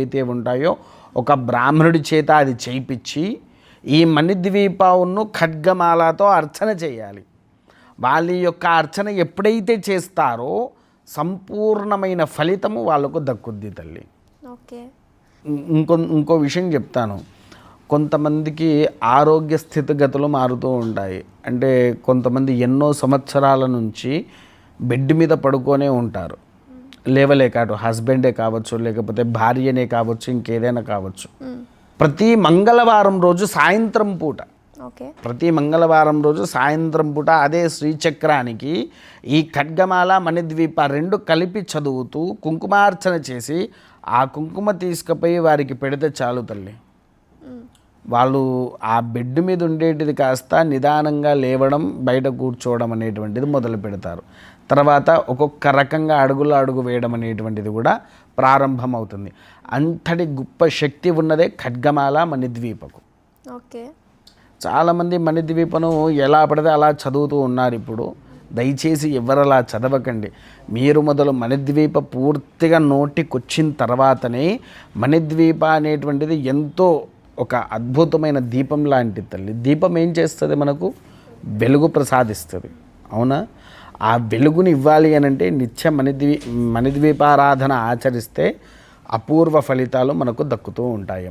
ఏవైతే ఉంటాయో ఒక బ్రాహ్మణుడి చేత అది చేయించి ఈ మణిద్వీపమును ఖడ్గమాలతో అర్చన చేయాలి. వాళ్ళ యొక్క అర్చన ఎప్పుడైతే చేస్తారో సంపూర్ణమైన ఫలితము వాళ్ళకు దక్కుద్ది తల్లి. ఓకే. ఇంకో విషయం చెప్తాను. కొంతమందికి ఆరోగ్య స్థితిగతులు మారుతూ ఉంటాయి. అంటే కొంతమంది ఎన్నో సంవత్సరాల నుంచి బెడ్ మీద పడుకొనే ఉంటారు, లేవలేక. అటు హస్బెండే కావచ్చు, లేకపోతే భార్యనే కావచ్చు, ఇంకేదైనా కావచ్చు. ప్రతి మంగళవారం రోజు సాయంత్రం పూట అదే శ్రీచక్రానికి ఈ ఖడ్గమాల మణిద్వీప 2 కలిపి చదువుతూ కుంకుమార్చన చేసి ఆ కుంకుమ తీసుకుపోయి వారికి పెడితే చాలు తల్లి. వాళ్ళు ఆ బెడ్ మీద ఉండేటిది కాస్త నిదానంగా లేవడం, బయట కూర్చోవడం అనేటువంటిది మొదలు పెడతారు. తర్వాత ఒక్కొక్క రకంగా అడుగు వేయడం అనేటువంటిది కూడా ప్రారంభమవుతుంది. అంతటి గొప్ప శక్తి ఉన్నదే ఖడ్గమాల మణిద్వీపకు. ఓకే. చాలామంది మణిద్వీపను ఎలా పడితే అలా చదువుతూ ఉన్నారు. ఇప్పుడు దయచేసి ఎవరు అలా చదవకండి. మీరు మొదలు మణిద్వీప పూర్తిగా నోటికొచ్చిన తర్వాతనే మణిద్వీప అనేటువంటిది ఎంతో ఒక అద్భుతమైన దీపం లాంటి తల్లి. దీపం ఏం చేస్తుంది? మనకు వెలుగు ప్రసాదిస్తుంది, అవునా? ఆ వెలుగుని ఇవ్వాలి అని అంటే నిత్య మణిద్వీపారాధన ఆచరిస్తే అపూర్వ ఫలితాలు మనకు దక్కుతూ ఉంటాయి.